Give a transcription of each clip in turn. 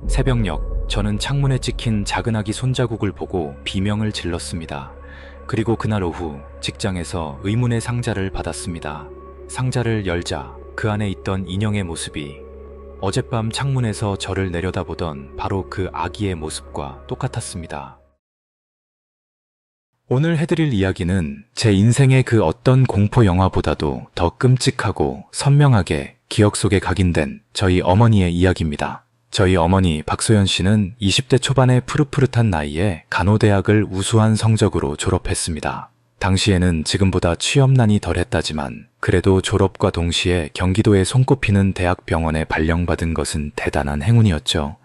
새벽녘, 저는 창문에 찍힌 작은 아기 손자국을 보고 비명을 질렀습니다. 그리고 그날 오후 직장에서 의문의 상자를 받았습니다. 상자를 열자 그 안에 있던 인형의 모습이 어젯밤 창문에서 저를 내려다보던 바로 그 아기의 모습과 똑같았습니다. 오늘 해드릴 이야기는 제 인생의 그 어떤 공포 영화보다도 더 끔찍하고 선명하게 기억 속에 각인된 저희 어머니의 이야기입니다. 저희 어머니 박소연 씨는 20대 초반의 푸릇푸릇한 나이에 간호대학을 우수한 성적으로 졸업했습니다. 당시에는 지금보다 취업난이 덜했다지만 그래도 졸업과 동시에 경기도에 손꼽히는 대학병원에 발령받은 것은 대단한 행운이었죠.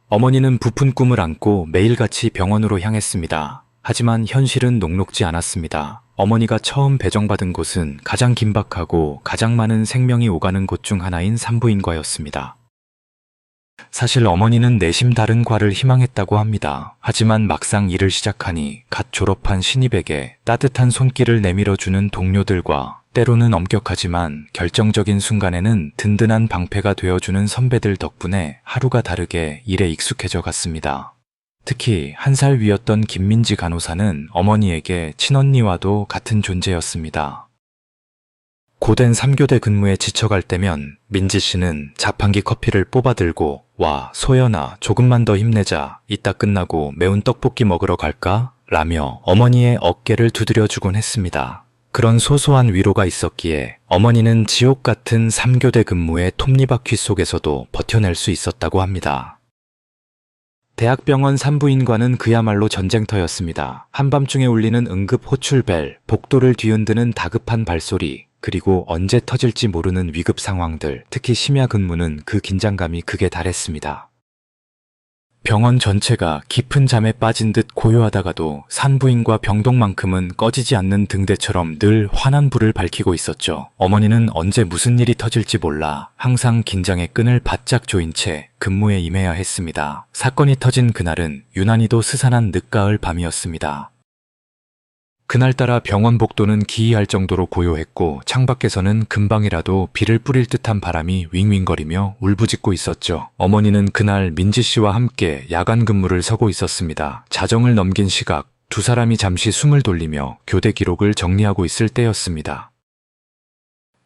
어머니는 부푼 꿈을 안고 매일같이 병원으로 향했습니다. 하지만 현실은 녹록지 않았습니다. 어머니가 처음 배정받은 곳은 가장 긴박하고 가장 많은 생명이 오가는 곳 중 하나인 산부인과였습니다. 사실 어머니는 내심 다른 과를 희망했다고 합니다. 하지만 막상 일을 시작하니 갓 졸업한 신입에게 따뜻한 손길을 내밀어주는 동료들과 때로는 엄격하지만 결정적인 순간에는 든든한 방패가 되어주는 선배들 덕분에 하루가 다르게 일에 익숙해져 갔습니다. 특히 1살 위였던 김민지 간호사는 어머니에게 친언니와도 같은 존재였습니다. 고된 3교대 근무에 지쳐갈 때면 민지 씨는 자판기 커피를 뽑아들고 와 소연아 조금만 더 힘내자 이따 끝나고 매운 떡볶이 먹으러 갈까? 라며 어머니의 어깨를 두드려주곤 했습니다. 그런 소소한 위로가 있었기에 어머니는 지옥 같은 3교대 근무의 톱니바퀴 속에서도 버텨낼 수 있었다고 합니다. 대학병원 산부인과는 그야말로 전쟁터였습니다. 한밤중에 울리는 응급 호출벨, 복도를 뒤흔드는 다급한 발소리, 그리고 언제 터질지 모르는 위급 상황들, 특히 심야 근무는 그 긴장감이 극에 달했습니다. 병원 전체가 깊은 잠에 빠진 듯 고요하다가도 산부인과 병동만큼은 꺼지지 않는 등대처럼 늘 환한 불을 밝히고 있었죠. 어머니는 언제 무슨 일이 터질지 몰라 항상 긴장의 끈을 바짝 조인 채 근무에 임해야 했습니다. 사건이 터진 그날은 유난히도 스산한 늦가을 밤이었습니다. 그날따라 병원 복도는 기이할 정도로 고요했고 창밖에서는 금방이라도 비를 뿌릴 듯한 바람이 윙윙거리며 울부짖고 있었죠. 어머니는 그날 민지 씨와 함께 야간 근무를 서고 있었습니다. 자정을 넘긴 시각 두 사람이 잠시 숨을 돌리며 교대 기록을 정리하고 있을 때였습니다.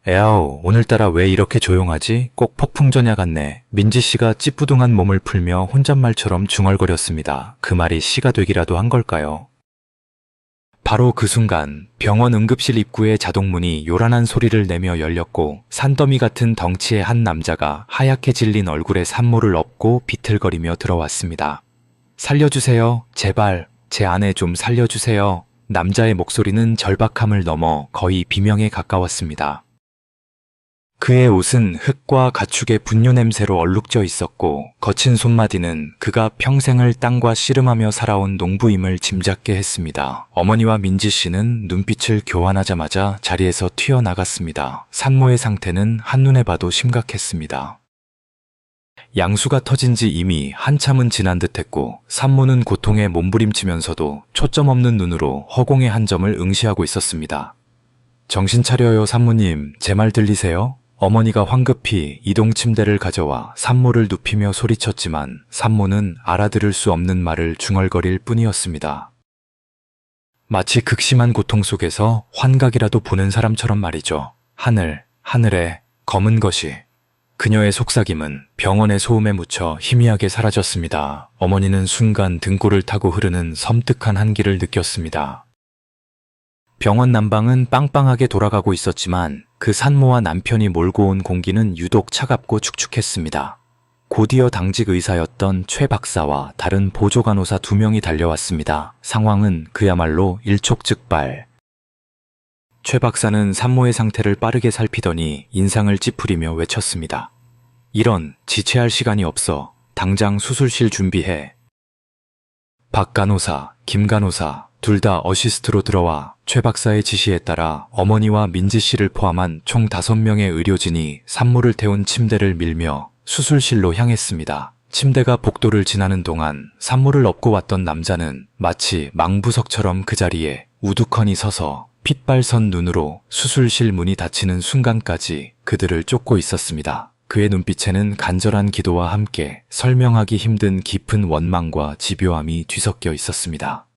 에아오, 오늘따라 왜 이렇게 조용하지? 꼭 폭풍전야 같네. 민지 씨가 찌뿌둥한 몸을 풀며 혼잣말처럼 중얼거렸습니다. 그 말이 시가 되기라도 한 걸까요? 바로 그 순간 병원 응급실 입구의 자동문이 요란한 소리를 내며 열렸고 산더미 같은 덩치의 한 남자가 하얗게 질린 얼굴에 산모를 업고 비틀거리며 들어왔습니다. 살려주세요. 제발 제 아내 좀 살려주세요. 남자의 목소리는 절박함을 넘어 거의 비명에 가까웠습니다. 그의 옷은 흙과 가축의 분뇨 냄새로 얼룩져 있었고 거친 손마디는 그가 평생을 땅과 씨름하며 살아온 농부임을 짐작게 했습니다. 어머니와 민지 씨는 눈빛을 교환하자마자 자리에서 튀어나갔습니다. 산모의 상태는 한눈에 봐도 심각했습니다. 양수가 터진 지 이미 한참은 지난 듯했고 산모는 고통에 몸부림치면서도 초점 없는 눈으로 허공의 한 점을 응시하고 있었습니다. 정신 차려요 산모님, 제 말 들리세요? 어머니가 황급히 이동 침대를 가져와 산모를 눕히며 소리쳤지만 산모는 알아들을 수 없는 말을 중얼거릴 뿐이었습니다. 마치 극심한 고통 속에서 환각이라도 보는 사람처럼 말이죠. 하늘에 검은 것이. 그녀의 속삭임은 병원의 소음에 묻혀 희미하게 사라졌습니다. 어머니는 순간 등골을 타고 흐르는 섬뜩한 한기를 느꼈습니다. 병원 난방은 빵빵하게 돌아가고 있었지만 그 산모와 남편이 몰고 온 공기는 유독 차갑고 축축했습니다. 곧이어 당직 의사였던 최 박사와 다른 보조 간호사 2명이 달려왔습니다. 상황은 그야말로 일촉즉발. 최 박사는 산모의 상태를 빠르게 살피더니 인상을 찌푸리며 외쳤습니다. 이런, 지체할 시간이 없어. 당장 수술실 준비해. 박 간호사, 김 간호사 둘 다 어시스트로 들어와. 최 박사의 지시에 따라 어머니와 민지 씨를 포함한 총 5명의 의료진이 산모를 태운 침대를 밀며 수술실로 향했습니다. 침대가 복도를 지나는 동안 산모를 업고 왔던 남자는 마치 망부석처럼 그 자리에 우두커니 서서 핏발선 눈으로 수술실 문이 닫히는 순간까지 그들을 쫓고 있었습니다. 그의 눈빛에는 간절한 기도와 함께 설명하기 힘든 깊은 원망과 집요함이 뒤섞여 있었습니다.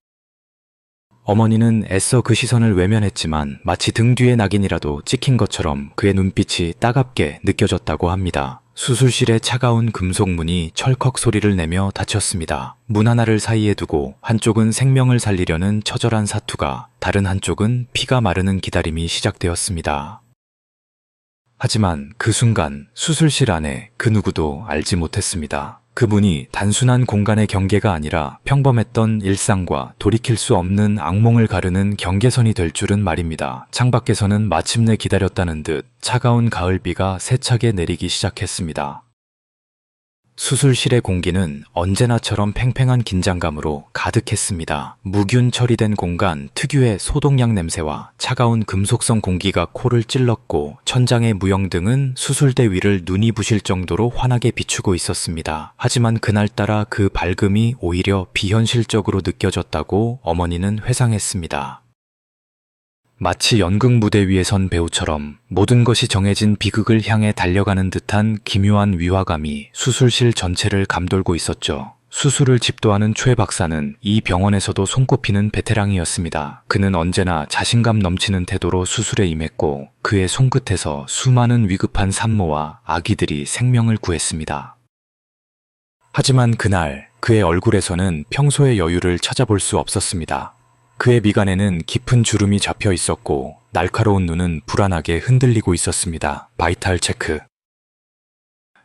어머니는 애써 그 시선을 외면했지만 마치 등 뒤에 낙인이라도 찍힌 것처럼 그의 눈빛이 따갑게 느껴졌다고 합니다. 수술실의 차가운 금속 문이 철컥 소리를 내며 닫혔습니다. 문 하나를 사이에 두고 한쪽은 생명을 살리려는 처절한 사투가, 다른 한쪽은 피가 마르는 기다림이 시작되었습니다. 하지만 그 순간 수술실 안에 그 누구도 알지 못했습니다. 그 문이 단순한 공간의 경계가 아니라 평범했던 일상과 돌이킬 수 없는 악몽을 가르는 경계선이 될 줄은 말입니다. 창밖에서는 마침내 기다렸다는 듯 차가운 가을비가 세차게 내리기 시작했습니다. 수술실의 공기는 언제나처럼 팽팽한 긴장감으로 가득했습니다. 무균 처리된 공간 특유의 소독약 냄새와 차가운 금속성 공기가 코를 찔렀고 천장의 무영등은 수술대 위를 눈이 부실 정도로 환하게 비추고 있었습니다. 하지만 그날따라 그 밝음이 오히려 비현실적으로 느껴졌다고 어머니는 회상했습니다. 마치 연극 무대 위에 선 배우처럼 모든 것이 정해진 비극을 향해 달려가는 듯한 기묘한 위화감이 수술실 전체를 감돌고 있었죠. 수술을 집도하는 최 박사는 이 병원에서도 손꼽히는 베테랑이었습니다. 그는 언제나 자신감 넘치는 태도로 수술에 임했고 그의 손끝에서 수많은 위급한 산모와 아기들이 생명을 구했습니다. 하지만 그날 그의 얼굴에서는 평소의 여유를 찾아볼 수 없었습니다. 그의 미간에는 깊은 주름이 잡혀 있었고 날카로운 눈은 불안하게 흔들리고 있었습니다. 바이탈 체크.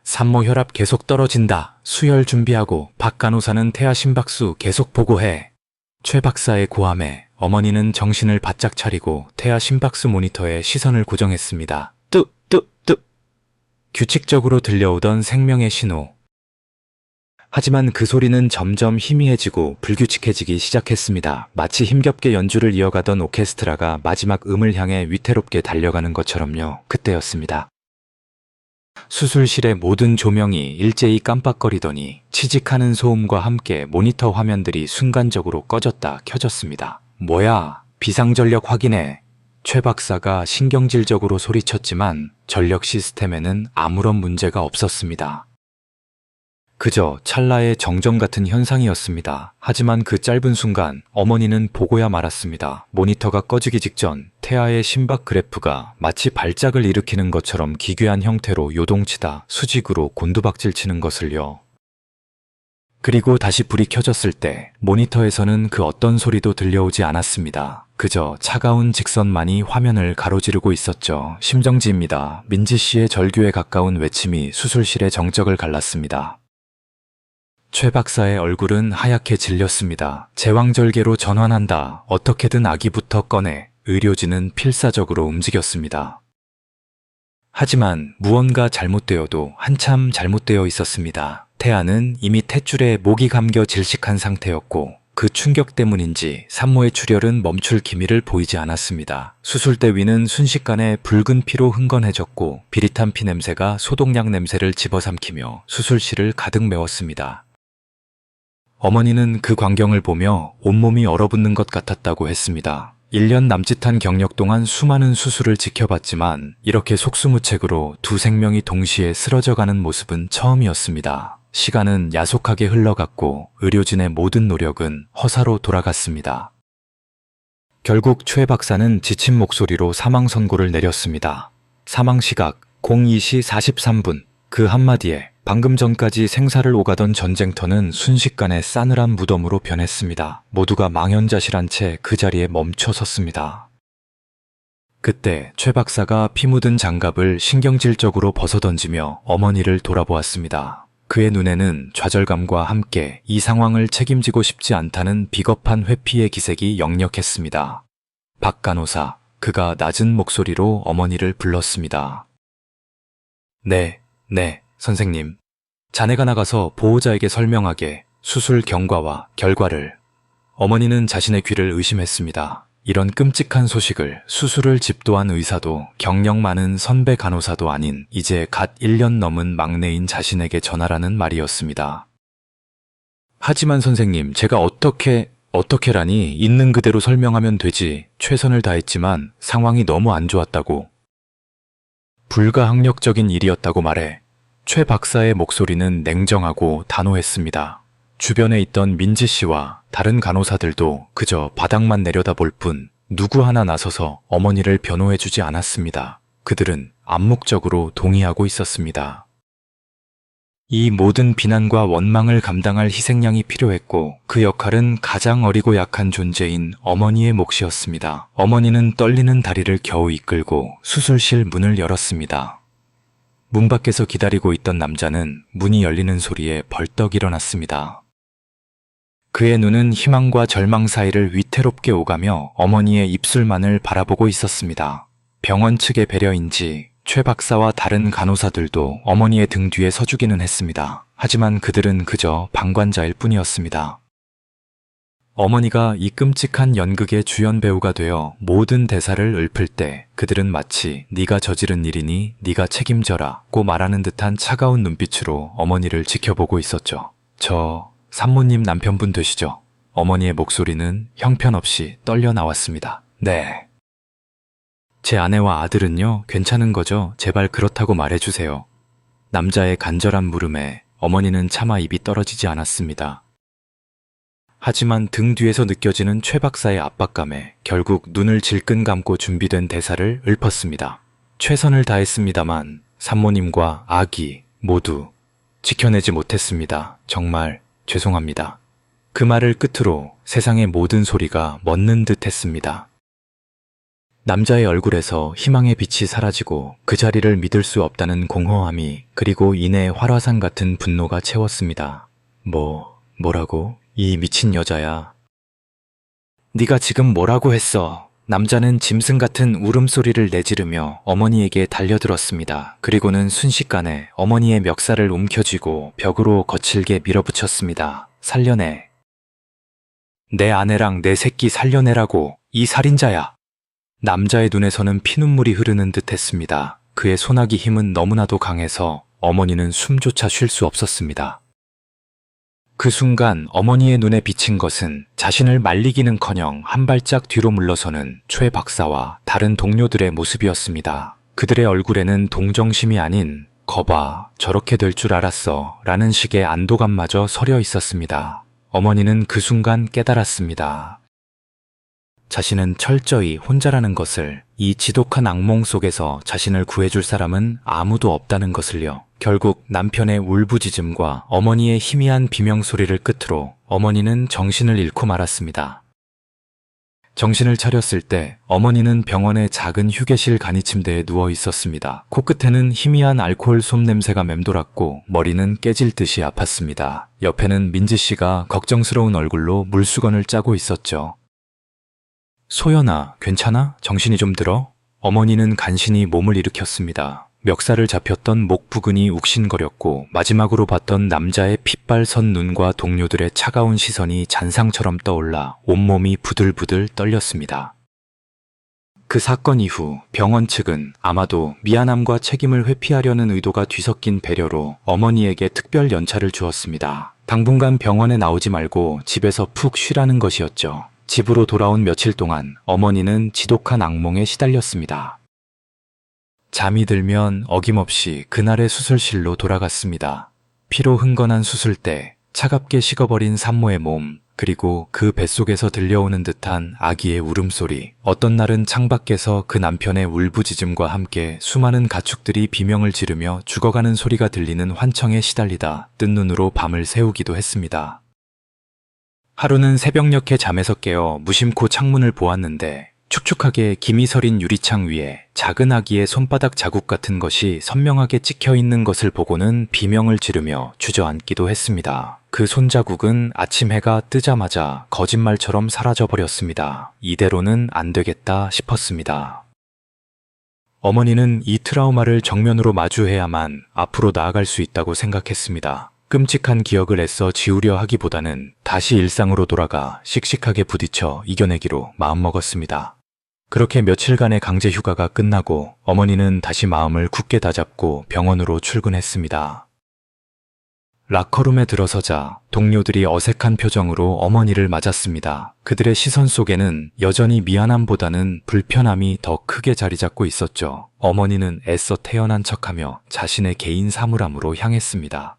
산모 혈압 계속 떨어진다. 수혈 준비하고 박 간호사는 태아 심박수 계속 보고해. 최 박사의 고함에 어머니는 정신을 바짝 차리고 태아 심박수 모니터에 시선을 고정했습니다. 뚝뚝뚝. 규칙적으로 들려오던 생명의 신호. 하지만 그 소리는 점점 희미해지고 불규칙해지기 시작했습니다. 마치 힘겹게 연주를 이어가던 오케스트라가 마지막 음을 향해 위태롭게 달려가는 것처럼요. 그때였습니다. 수술실의 모든 조명이 일제히 깜빡거리더니 치직하는 소음과 함께 모니터 화면들이 순간적으로 꺼졌다 켜졌습니다. 뭐야? 비상전력 확인해. 최 박사가 신경질적으로 소리쳤지만 전력 시스템에는 아무런 문제가 없었습니다. 그저 찰나의 정점 같은 현상이었습니다. 하지만 그 짧은 순간 어머니는 보고야 말았습니다. 모니터가 꺼지기 직전 태아의 심박 그래프가 마치 발작을 일으키는 것처럼 기괴한 형태로 요동치다 수직으로 곤두박질 치는 것을요. 그리고 다시 불이 켜졌을 때 모니터에서는 그 어떤 소리도 들려오지 않았습니다. 그저 차가운 직선만이 화면을 가로지르고 있었죠. 심정지입니다. 민지 씨의 절규에 가까운 외침이 수술실의 정적을 갈랐습니다. 최 박사의 얼굴은 하얗게 질렸습니다. 제왕절개로 전환한다. 어떻게든 아기부터 꺼내. 의료진은 필사적으로 움직였습니다. 하지만 무언가 잘못되어도 한참 잘못되어 있었습니다. 태아는 이미 탯줄에 목이 감겨 질식한 상태였고 그 충격 때문인지 산모의 출혈은 멈출 기미를 보이지 않았습니다. 수술대 위는 순식간에 붉은 피로 흥건해졌고 비릿한 피 냄새가 소독약 냄새를 집어삼키며 수술실을 가득 메웠습니다. 어머니는 그 광경을 보며 온몸이 얼어붙는 것 같았다고 했습니다. 1년 남짓한 경력 동안 수많은 수술을 지켜봤지만 이렇게 속수무책으로 두 생명이 동시에 쓰러져가는 모습은 처음이었습니다. 시간은 야속하게 흘러갔고 의료진의 모든 노력은 허사로 돌아갔습니다. 결국 최 박사는 지친 목소리로 사망 선고를 내렸습니다. 사망 시각 02시 43분. 그 한마디에 방금 전까지 생사를 오가던 전쟁터는 순식간에 싸늘한 무덤으로 변했습니다. 모두가 망연자실한 채 그 자리에 멈춰 섰습니다. 그때 최 박사가 피 묻은 장갑을 신경질적으로 벗어던지며 어머니를 돌아보았습니다. 그의 눈에는 좌절감과 함께 이 상황을 책임지고 싶지 않다는 비겁한 회피의 기색이 역력했습니다. 박 간호사, 그가 낮은 목소리로 어머니를 불렀습니다. 네, 선생님. 자네가 나가서 보호자에게 설명하게. 수술 경과와 결과를. 어머니는 자신의 귀를 의심했습니다. 이런 끔찍한 소식을 수술을 집도한 의사도 경력 많은 선배 간호사도 아닌 이제 갓 1년 넘은 막내인 자신에게 전하라는 말이었습니다. 하지만 선생님, 제가 어떻게라니 있는 그대로 설명하면 되지. 최선을 다했지만 상황이 너무 안 좋았다고. 불가항력적인 일이었다고 말해. 최 박사의 목소리는 냉정하고 단호했습니다. 주변에 있던 민지 씨와 다른 간호사들도 그저 바닥만 내려다볼 뿐 누구 하나 나서서 어머니를 변호해주지 않았습니다. 그들은 암묵적으로 동의하고 있었습니다. 이 모든 비난과 원망을 감당할 희생양이 필요했고 그 역할은 가장 어리고 약한 존재인 어머니의 몫이었습니다. 어머니는 떨리는 다리를 겨우 이끌고 수술실 문을 열었습니다. 문 밖에서 기다리고 있던 남자는 문이 열리는 소리에 벌떡 일어났습니다. 그의 눈은 희망과 절망 사이를 위태롭게 오가며 어머니의 입술만을 바라보고 있었습니다. 병원 측의 배려인지 최 박사와 다른 간호사들도 어머니의 등 뒤에 서주기는 했습니다. 하지만 그들은 그저 방관자일 뿐이었습니다. 어머니가 이 끔찍한 연극의 주연 배우가 되어 모든 대사를 읊을 때 그들은 마치 네가 저지른 일이니 네가 책임져라 고 말하는 듯한 차가운 눈빛으로 어머니를 지켜보고 있었죠. 저 산모님 남편분 되시죠? 어머니의 목소리는 형편없이 떨려 나왔습니다. 네. 제 아내와 아들은요, 괜찮은 거죠? 제발 그렇다고 말해주세요. 남자의 간절한 물음에 어머니는 차마 입이 떨어지지 않았습니다. 하지만 등 뒤에서 느껴지는 최 박사의 압박감에 결국 눈을 질끈 감고 준비된 대사를 읊었습니다. 최선을 다했습니다만 산모님과 아기 모두 지켜내지 못했습니다. 정말 죄송합니다. 그 말을 끝으로 세상의 모든 소리가 멎는 듯 했습니다. 남자의 얼굴에서 희망의 빛이 사라지고 그 자리를 믿을 수 없다는 공허함이 그리고 이내 활화산 같은 분노가 채웠습니다. 뭐라고? 이 미친 여자야. 네가 지금 뭐라고 했어? 남자는 짐승 같은 울음소리를 내지르며 어머니에게 달려들었습니다. 그리고는 순식간에 어머니의 멱살을 움켜쥐고 벽으로 거칠게 밀어붙였습니다. 살려내. 내 아내랑 내 새끼 살려내라고, 이 살인자야. 남자의 눈에서는 피눈물이 흐르는 듯 했습니다. 그의 소나기 힘은 너무나도 강해서 어머니는 숨조차 쉴 수 없었습니다. 그 순간 어머니의 눈에 비친 것은 자신을 말리기는커녕 한 발짝 뒤로 물러서는 최 박사와 다른 동료들의 모습이었습니다. 그들의 얼굴에는 동정심이 아닌 거봐, 저렇게 될 줄 알았어 라는 식의 안도감마저 서려 있었습니다. 어머니는 그 순간 깨달았습니다. 자신은 철저히 혼자라는 것을, 이 지독한 악몽 속에서 자신을 구해줄 사람은 아무도 없다는 것을요. 결국 남편의 울부짖음과 어머니의 희미한 비명소리를 끝으로 어머니는 정신을 잃고 말았습니다. 정신을 차렸을 때 어머니는 병원의 작은 휴게실 간이침대에 누워 있었습니다. 코끝에는 희미한 알코올 솜 냄새가 맴돌았고 머리는 깨질 듯이 아팠습니다. 옆에는 민지 씨가 걱정스러운 얼굴로 물수건을 짜고 있었죠. 소연아, 괜찮아? 정신이 좀 들어? 어머니는 간신히 몸을 일으켰습니다. 멱살을 잡혔던 목 부근이 욱신거렸고 마지막으로 봤던 남자의 핏발 선 눈과 동료들의 차가운 시선이 잔상처럼 떠올라 온몸이 부들부들 떨렸습니다. 그 사건 이후 병원 측은 아마도 미안함과 책임을 회피하려는 의도가 뒤섞인 배려로 어머니에게 특별 연차를 주었습니다. 당분간 병원에 나오지 말고 집에서 푹 쉬라는 것이었죠. 집으로 돌아온 며칠 동안 어머니는 지독한 악몽에 시달렸습니다. 잠이 들면 어김없이 그날의 수술실로 돌아갔습니다. 피로 흥건한 수술대, 차갑게 식어버린 산모의 몸, 그리고 그 뱃속에서 들려오는 듯한 아기의 울음소리. 어떤 날은 창밖에서 그 남편의 울부짖음과 함께 수많은 가축들이 비명을 지르며 죽어가는 소리가 들리는 환청에 시달리다 뜬 눈으로 밤을 새우기도 했습니다. 하루는 새벽녘에 잠에서 깨어 무심코 창문을 보았는데 축축하게 김이 서린 유리창 위에 작은 아기의 손바닥 자국 같은 것이 선명하게 찍혀 있는 것을 보고는 비명을 지르며 주저앉기도 했습니다. 그 손자국은 아침 해가 뜨자마자 거짓말처럼 사라져버렸습니다. 이대로는 안 되겠다 싶었습니다. 어머니는 이 트라우마를 정면으로 마주해야만 앞으로 나아갈 수 있다고 생각했습니다. 끔찍한 기억을 애써 지우려 하기보다는 다시 일상으로 돌아가 씩씩하게 부딪혀 이겨내기로 마음먹었습니다. 그렇게 며칠간의 강제 휴가가 끝나고 어머니는 다시 마음을 굳게 다잡고 병원으로 출근했습니다. 라커룸에 들어서자 동료들이 어색한 표정으로 어머니를 맞았습니다. 그들의 시선 속에는 여전히 미안함보다는 불편함이 더 크게 자리 잡고 있었죠. 어머니는 애써 태어난 척하며 자신의 개인 사물함으로 향했습니다.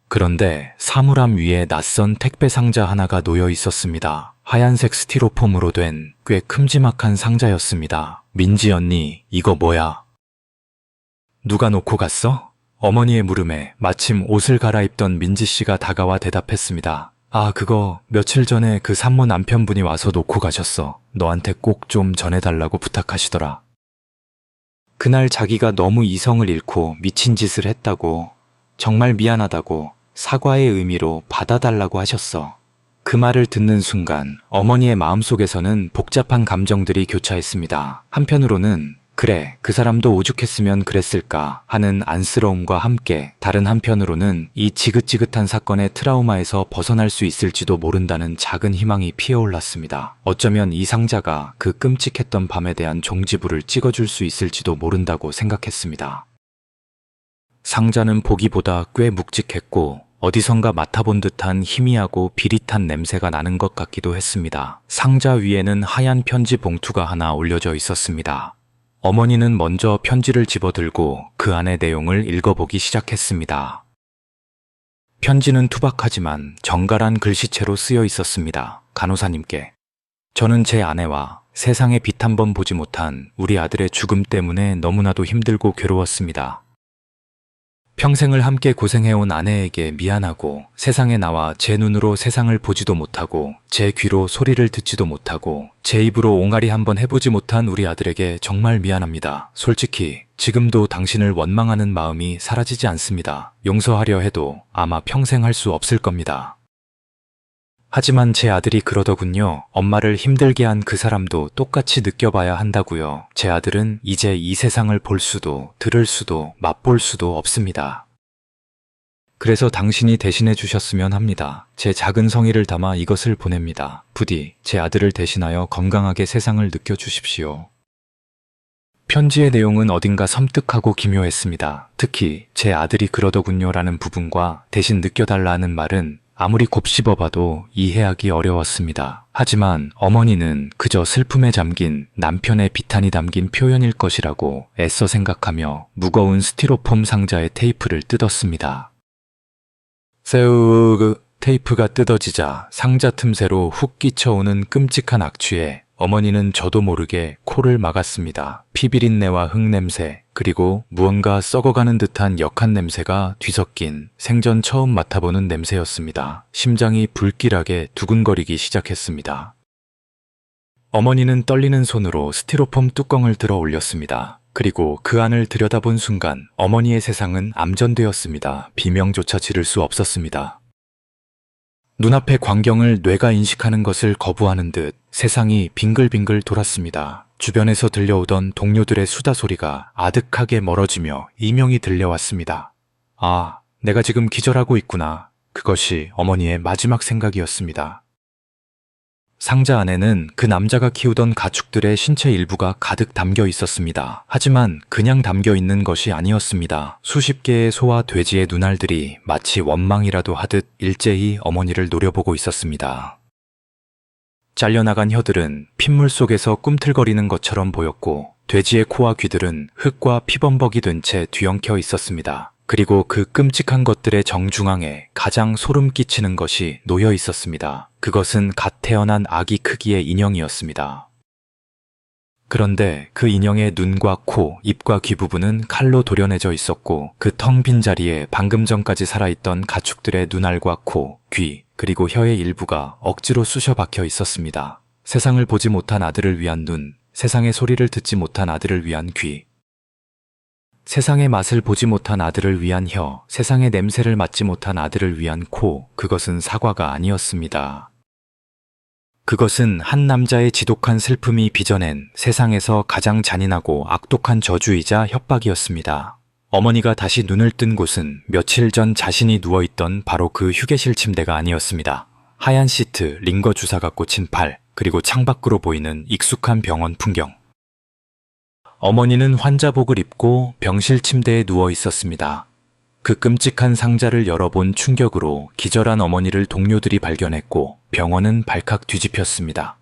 그런데 사물함 위에 낯선 택배 상자 하나가 놓여 있었습니다. 하얀색 스티로폼으로 된 꽤 큼지막한 상자였습니다. 민지 언니, 이거 뭐야? 누가 놓고 갔어? 어머니의 물음에 마침 옷을 갈아입던 민지 씨가 다가와 대답했습니다. 아, 그거 며칠 전에 그 산모 남편분이 와서 놓고 가셨어. 너한테 꼭 좀 전해달라고 부탁하시더라. 그날 자기가 너무 이성을 잃고 미친 짓을 했다고, 정말 미안하다고 사과의 의미로 받아달라고 하셨어. 그 말을 듣는 순간 어머니의 마음속에서는 복잡한 감정들이 교차했습니다. 한편으로는 그래, 그 사람도 오죽했으면 그랬을까 하는 안쓰러움과 함께 다른 한편으로는 이 지긋지긋한 사건의 트라우마에서 벗어날 수 있을지도 모른다는 작은 희망이 피어올랐습니다. 어쩌면 이 상자가 그 끔찍했던 밤에 대한 종지부를 찍어줄 수 있을지도 모른다고 생각했습니다. 상자는 보기보다 꽤 묵직했고 어디선가 맡아본 듯한 희미하고 비릿한 냄새가 나는 것 같기도 했습니다. 상자 위에는 하얀 편지 봉투가 하나 올려져 있었습니다. 어머니는 먼저 편지를 집어들고 그 안의 내용을 읽어보기 시작했습니다. 편지는 투박하지만 정갈한 글씨체로 쓰여 있었습니다. 간호사님께. 저는 제 아내와 세상에 빛 한 번 보지 못한 우리 아들의 죽음 때문에 너무나도 힘들고 괴로웠습니다. 평생을 함께 고생해온 아내에게 미안하고 세상에 나와 제 눈으로 세상을 보지도 못하고 제 귀로 소리를 듣지도 못하고 제 입으로 옹알이 한번 해보지 못한 우리 아들에게 정말 미안합니다. 솔직히 지금도 당신을 원망하는 마음이 사라지지 않습니다. 용서하려 해도 아마 평생 할 수 없을 겁니다. 하지만 제 아들이 그러더군요. 엄마를 힘들게 한 그 사람도 똑같이 느껴봐야 한다고요. 제 아들은 이제 이 세상을 볼 수도 들을 수도 맛볼 수도 없습니다. 그래서 당신이 대신해 주셨으면 합니다. 제 작은 성의를 담아 이것을 보냅니다. 부디 제 아들을 대신하여 건강하게 세상을 느껴주십시오. 편지의 내용은 어딘가 섬뜩하고 기묘했습니다. 특히 제 아들이 그러더군요 라는 부분과 대신 느껴달라 하는 말은 아무리 곱씹어봐도 이해하기 어려웠습니다. 하지만 어머니는 그저 슬픔에 잠긴 남편의 비탄이 담긴 표현일 것이라고 애써 생각하며 무거운 스티로폼 상자의 테이프를 뜯었습니다. 세우그 테이프가 뜯어지자 상자 틈새로 훅 끼쳐오는 끔찍한 악취에 어머니는 저도 모르게 코를 막았습니다. 피비린내와 흙냄새, 그리고 무언가 썩어가는 듯한 역한 냄새가 뒤섞인 생전 처음 맡아보는 냄새였습니다. 심장이 불길하게 두근거리기 시작했습니다. 어머니는 떨리는 손으로 스티로폼 뚜껑을 들어 올렸습니다. 그리고 그 안을 들여다본 순간 어머니의 세상은 암전되었습니다. 비명조차 지를 수 없었습니다. 눈앞의 광경을 뇌가 인식하는 것을 거부하는 듯 세상이 빙글빙글 돌았습니다. 주변에서 들려오던 동료들의 수다 소리가 아득하게 멀어지며 이명이 들려왔습니다. 아, 내가 지금 기절하고 있구나. 그것이 어머니의 마지막 생각이었습니다. 상자 안에는 그 남자가 키우던 가축들의 신체 일부가 가득 담겨 있었습니다. 하지만 그냥 담겨 있는 것이 아니었습니다. 수십 개의 소와 돼지의 눈알들이 마치 원망이라도 하듯 일제히 어머니를 노려보고 있었습니다. 잘려나간 혀들은 핏물 속에서 꿈틀거리는 것처럼 보였고 돼지의 코와 귀들은 흙과 피범벅이 된 채 뒤엉켜 있었습니다. 그리고 그 끔찍한 것들의 정중앙에 가장 소름 끼치는 것이 놓여 있었습니다. 그것은 갓 태어난 아기 크기의 인형이었습니다. 그런데 그 인형의 눈과 코, 입과 귀 부분은 칼로 도려내져 있었고 그 텅 빈 자리에 방금 전까지 살아있던 가축들의 눈알과 코, 귀, 그리고 혀의 일부가 억지로 쑤셔 박혀 있었습니다. 세상을 보지 못한 아들을 위한 눈, 세상의 소리를 듣지 못한 아들을 위한 귀, 세상의 맛을 보지 못한 아들을 위한 혀, 세상의 냄새를 맡지 못한 아들을 위한 코, 그것은 사과가 아니었습니다. 그것은 한 남자의 지독한 슬픔이 빚어낸 세상에서 가장 잔인하고 악독한 저주이자 협박이었습니다. 어머니가 다시 눈을 뜬 곳은 며칠 전 자신이 누워있던 바로 그 휴게실 침대가 아니었습니다. 하얀 시트, 링거 주사가 꽂힌 팔, 그리고 창밖으로 보이는 익숙한 병원 풍경. 어머니는 환자복을 입고 병실 침대에 누워 있었습니다. 그 끔찍한 상자를 열어본 충격으로 기절한 어머니를 동료들이 발견했고 병원은 발칵 뒤집혔습니다.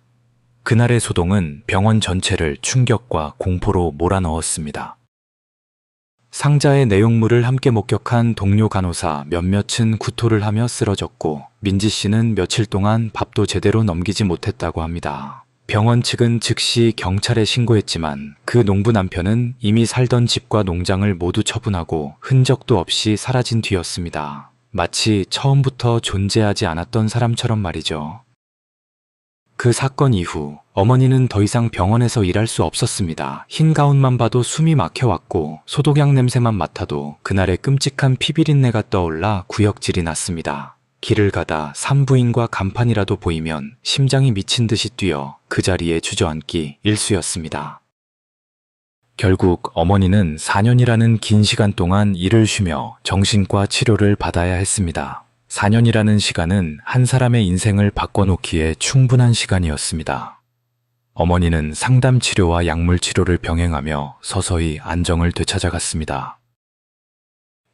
그날의 소동은 병원 전체를 충격과 공포로 몰아넣었습니다. 상자의 내용물을 함께 목격한 동료 간호사 몇몇은 구토를 하며 쓰러졌고 민지 씨는 며칠 동안 밥도 제대로 넘기지 못했다고 합니다. 병원 측은 즉시 경찰에 신고했지만 그 농부 남편은 이미 살던 집과 농장을 모두 처분하고 흔적도 없이 사라진 뒤였습니다. 마치 처음부터 존재하지 않았던 사람처럼 말이죠. 그 사건 이후 어머니는 더 이상 병원에서 일할 수 없었습니다. 흰 가운만 봐도 숨이 막혀왔고 소독약 냄새만 맡아도 그날의 끔찍한 피비린내가 떠올라 구역질이 났습니다. 길을 가다 산부인과 간판이라도 보이면 심장이 미친 듯이 뛰어 그 자리에 주저앉기 일쑤였습니다. 결국 어머니는 4년이라는 긴 시간 동안 일을 쉬며 정신과 치료를 받아야 했습니다. 4년이라는 시간은 한 사람의 인생을 바꿔놓기에 충분한 시간이었습니다. 어머니는 상담 치료와 약물 치료를 병행하며 서서히 안정을 되찾아갔습니다.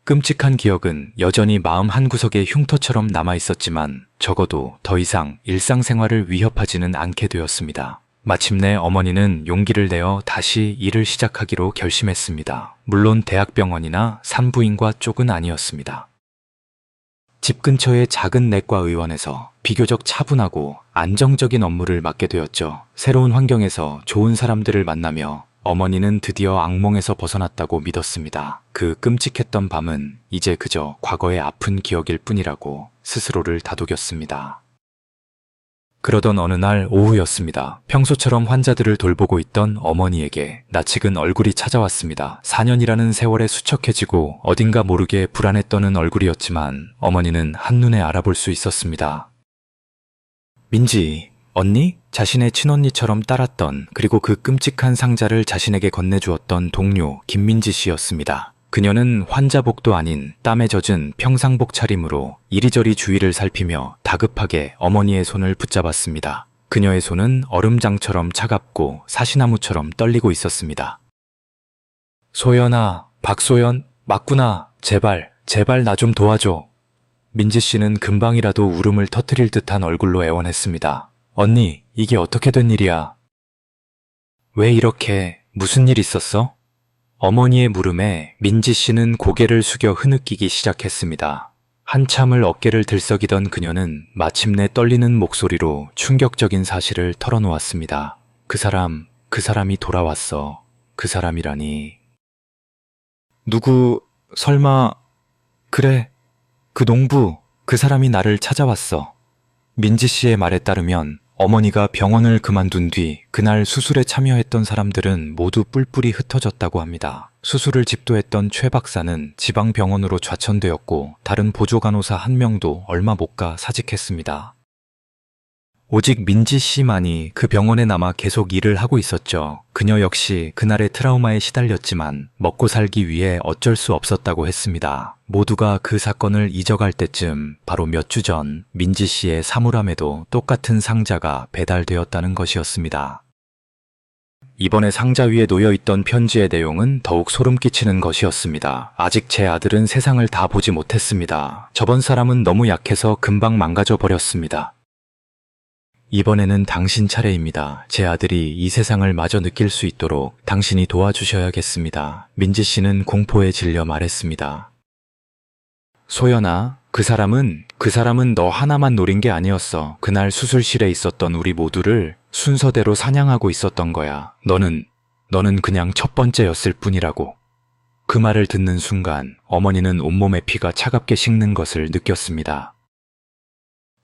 끔찍한 기억은 여전히 마음 한구석에 흉터처럼 남아있었지만 적어도 더 이상 일상생활을 위협하지는 않게 되었습니다. 마침내 어머니는 용기를 내어 다시 일을 시작하기로 결심했습니다. 물론 대학병원이나 산부인과 쪽은 아니었습니다. 집 근처의 작은 내과 의원에서 비교적 차분하고 안정적인 업무를 맡게 되었죠. 새로운 환경에서 좋은 사람들을 만나며 어머니는 드디어 악몽에서 벗어났다고 믿었습니다. 그 끔찍했던 밤은 이제 그저 과거의 아픈 기억일 뿐이라고 스스로를 다독였습니다. 그러던 어느 날 오후였습니다. 평소처럼 환자들을 돌보고 있던 어머니에게 낯익은 얼굴이 찾아왔습니다. 4년이라는 세월에 수척해지고 어딘가 모르게 불안에 떠는 얼굴이었지만 어머니는 한눈에 알아볼 수 있었습니다. 민지, 언니? 자신의 친언니처럼 따랐던 그리고 그 끔찍한 상자를 자신에게 건네주었던 동료 김민지 씨였습니다. 그녀는 환자복도 아닌 땀에 젖은 평상복 차림으로 이리저리 주위를 살피며 다급하게 어머니의 손을 붙잡았습니다. 그녀의 손은 얼음장처럼 차갑고 사시나무처럼 떨리고 있었습니다. 소연아, 박소연, 맞구나. 제발 나 좀 도와줘. 민지 씨는 금방이라도 울음을 터뜨릴 듯한 얼굴로 애원했습니다. 언니, 이게 어떻게 된 일이야? 왜 이렇게, 무슨 일 있었어? 어머니의 물음에 민지 씨는 고개를 숙여 흐느끼기 시작했습니다. 한참을 어깨를 들썩이던 그녀는 마침내 떨리는 목소리로 충격적인 사실을 털어놓았습니다. 그 사람이 돌아왔어. 그 사람이라니. 누구, 설마, 그래, 그 농부, 그 사람이 나를 찾아왔어. 민지 씨의 말에 따르면 어머니가 병원을 그만둔 뒤 그날 수술에 참여했던 사람들은 모두 뿔뿔이 흩어졌다고 합니다. 수술을 집도했던 최 박사는 지방병원으로 좌천되었고 다른 보조간호사 한 명도 얼마 못 가 사직했습니다. 오직 민지 씨만이 그 병원에 남아 계속 일을 하고 있었죠. 그녀 역시 그날의 트라우마에 시달렸지만 먹고 살기 위해 어쩔 수 없었다고 했습니다. 모두가 그 사건을 잊어갈 때쯤 바로 몇 주 전 민지 씨의 사물함에도 똑같은 상자가 배달되었다는 것이었습니다. 이번에 상자 위에 놓여있던 편지의 내용은 더욱 소름 끼치는 것이었습니다. 아직 제 아들은 세상을 다 보지 못했습니다. 저번 사람은 너무 약해서 금방 망가져 버렸습니다. 이번에는 당신 차례입니다. 제 아들이 이 세상을 마저 느낄 수 있도록 당신이 도와주셔야겠습니다. 민지 씨는 공포에 질려 말했습니다. 소연아, 그 사람은 너 하나만 노린 게 아니었어. 그날 수술실에 있었던 우리 모두를 순서대로 사냥하고 있었던 거야. 너는 그냥 첫 번째였을 뿐이라고. 그 말을 듣는 순간 어머니는 온몸의 피가 차갑게 식는 것을 느꼈습니다.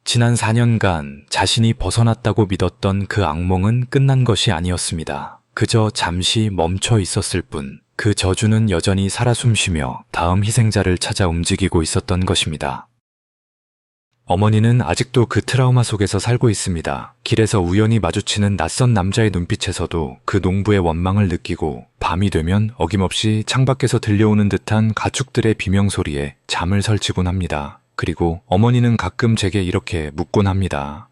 지난 4년간 자신이 벗어났다고 믿었던 그 악몽은 끝난 것이 아니었습니다. 그저 잠시 멈춰 있었을 뿐 그 저주는 여전히 살아 숨쉬며 다음 희생자를 찾아 움직이고 있었던 것입니다. 어머니는 아직도 그 트라우마 속에서 살고 있습니다. 길에서 우연히 마주치는 낯선 남자의 눈빛에서도 그 농부의 원망을 느끼고 밤이 되면 어김없이 창밖에서 들려오는 듯한 가축들의 비명소리에 잠을 설치곤 합니다. 그리고 어머니는 가끔 제게 이렇게 묻곤 합니다.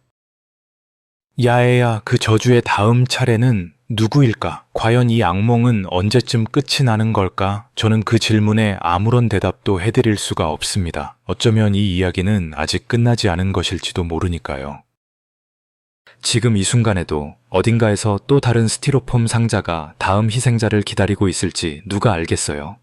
야 애야, 그 저주의 다음 차례는 누구일까? 과연 이 악몽은 언제쯤 끝이 나는 걸까? 저는 그 질문에 아무런 대답도 해드릴 수가 없습니다. 어쩌면 이 이야기는 아직 끝나지 않은 것일지도 모르니까요. 지금 이 순간에도 어딘가에서 또 다른 스티로폼 상자가 다음 희생자를 기다리고 있을지 누가 알겠어요?